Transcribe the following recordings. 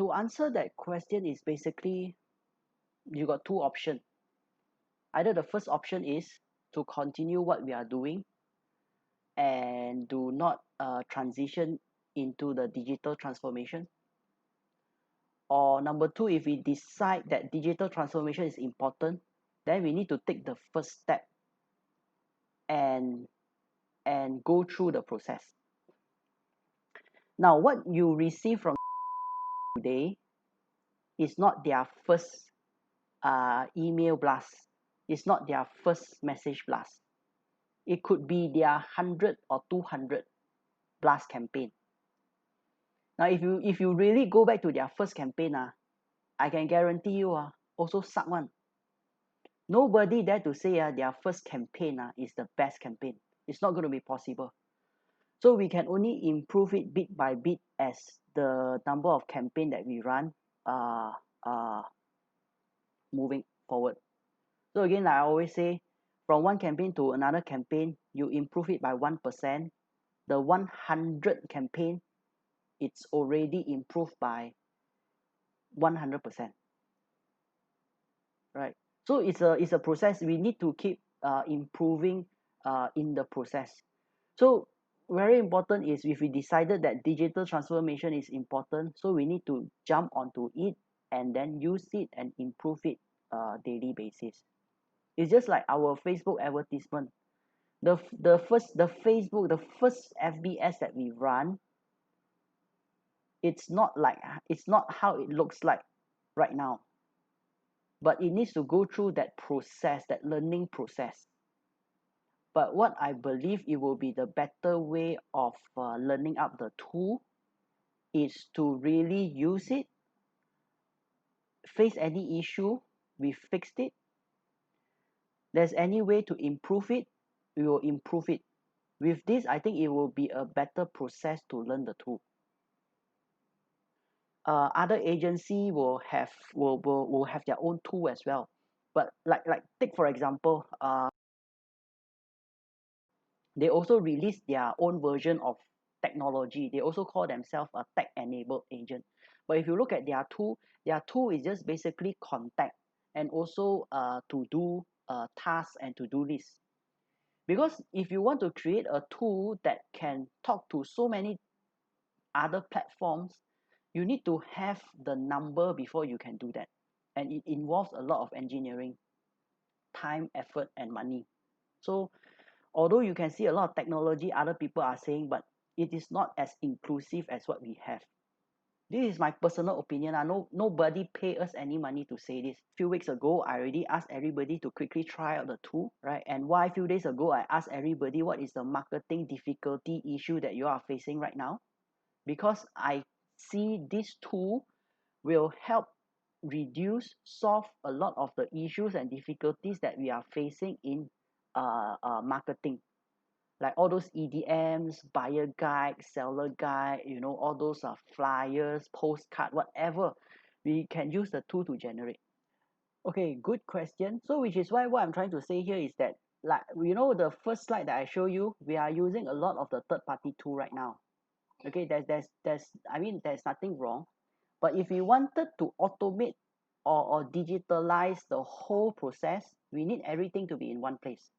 to answer that question is basically you got two options. Either the first option is to continue what we are doing and do not transition into the digital transformation. Or number two, if we decide that digital transformation is important, then we need to take the first step and go through the process. Now, what you receive from today is not their first email blast. It's not their first message blast. It could be their 100 or 200 blast campaign. Now, if you really go back to their first campaign, I can guarantee you also suck one. Nobody dare to say their first campaign is the best campaign. It's not going to be possible. So we can only improve it bit by bit as the number of campaign that we run moving forward. So again, like I always say, from one campaign to another campaign, you improve it by 1%. The 100 campaign, it's already improved by 100%. Right? So it's a process. We need to keep improving in the process. So very important is if we decided that digital transformation is important, so we need to jump onto it and then use it and improve it daily basis. It's just like our Facebook advertisement. The first FBS that we run, it's not how it looks like right now. But it needs to go through that process, that learning process. But what I believe it will be the better way of learning up the tool is to really use it. Face any issue, we fixed it. There's any way to improve it, we will improve it. With this, I think it will be a better process to learn the tool. Other agency will have their own tool as well. But like take for example, they also release their own version of technology. They also call themselves a tech-enabled agent. But if you look at their tool is just basically contact and also to do tasks and to-do lists. Because if you want to create a tool that can talk to so many other platforms, you need to have the number before you can do that. And it involves a lot of engineering, time, effort, and money. So although you can see a lot of technology other people are saying, but it is not as inclusive as what we have. This is my personal opinion. Nobody pay us any money to say this. A few weeks ago, I already asked everybody to quickly try out the tool, right? And why a few days ago, I asked everybody what is the marketing difficulty issue that you are facing right now? Because I see this tool will help solve a lot of the issues and difficulties that we are facing in marketing. Like all those EDMs, buyer guide, seller guide, all those flyers, postcard, whatever, we can use the tool to generate. Okay, good question. So which is why what I'm trying to say here is that, like, the first slide that I show you, we are using a lot of the third-party tool right now. Okay, there's nothing wrong. But if we wanted to automate or digitalize the whole process, we need everything to be in one place.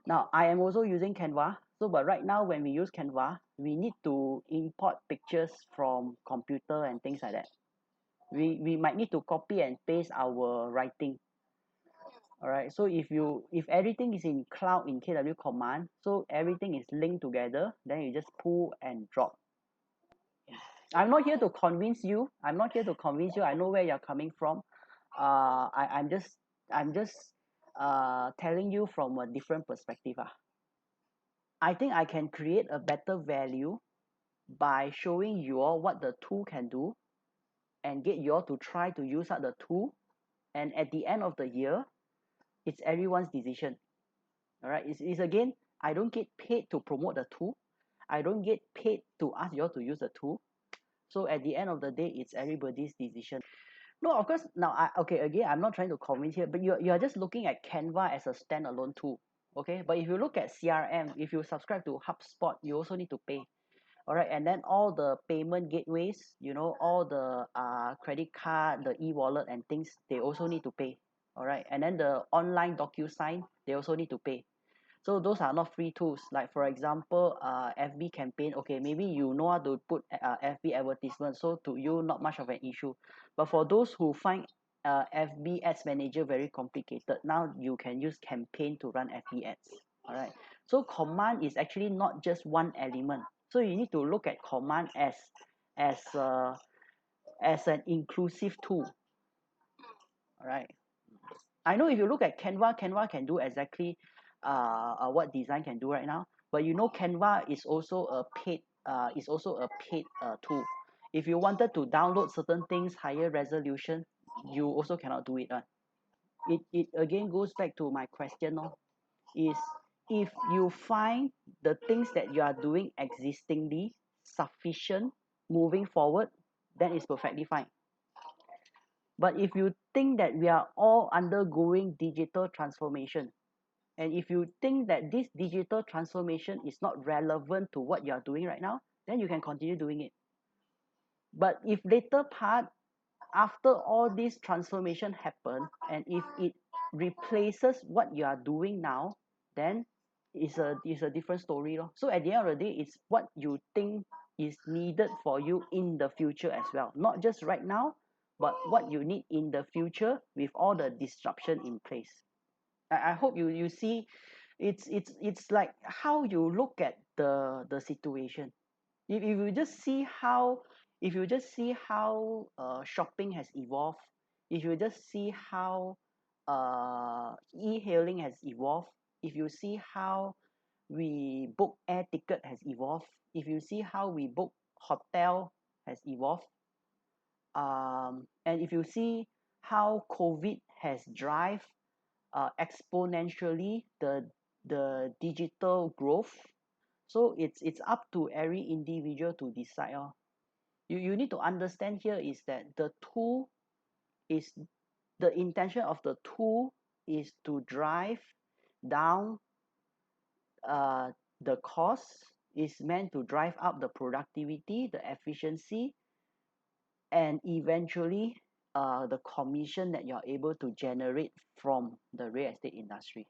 Now, I am also using Canva. But right now, when we use Canva, we need to import pictures from computer and things like that. We might need to copy and paste our writing. All right. So if everything is in cloud in KW command, so everything is linked together, then you just pull and drop. I'm not here to convince you. I know where you're coming from. I'm just telling you from a different perspective. I think I can create a better value by showing you all what the tool can do and get you all to try to use out the tool. And at the end of the year, it's everyone's decision. All right. It's again, I don't get paid to promote the tool. I don't get paid to ask you all to use the tool. So at the end of the day, it's everybody's decision. No, of course, now, again, I'm not trying to convince here, but you are just looking at Canva as a standalone tool, okay? But if you look at CRM, if you subscribe to HubSpot, you also need to pay. all right, and then all the payment gateways, all the credit card, the e-wallet and things, they also need to pay, all right, and then the online DocuSign, they also need to pay. So those are not free tools. Like for example, FB campaign. Okay, maybe you know how to put FB advertisement, so to you not much of an issue. But for those who find FB ads manager very complicated, now you can use campaign to run FB ads. All right. So command is actually not just one element. So you need to look at command as uh, as an inclusive tool. All right. I know if you look at Canva can do exactly what design can do right now. But Canva is also a paid tool. If you wanted to download certain things higher resolution, you also cannot do it. It again goes back to my question, is if you find the things that you are doing existingly sufficient moving forward, then it's perfectly fine. But if you think that we are all undergoing digital transformation, and if you think that this digital transformation is not relevant to what you are doing right now, then you can continue doing it. But if later part, after all this transformation happen, and if it replaces what you are doing now, then it's a different story lor. So at the end of the day, it's what you think is needed for you in the future as well, not just right now, but what you need in the future with all the disruption in place. I hope you see, it's like how you look at the situation. If you just see how, shopping has evolved, if you just see how e-hailing has evolved, if you see how we book air ticket has evolved, if you see how we book hotel has evolved, and if you see how COVID has drive exponentially the digital growth. So it's up to every individual to decide. You need to understand here is that is the intention of the tool is to drive down uh, the cost, is meant to drive up the productivity, the efficiency, and eventually the commission that you're able to generate from the real estate industry.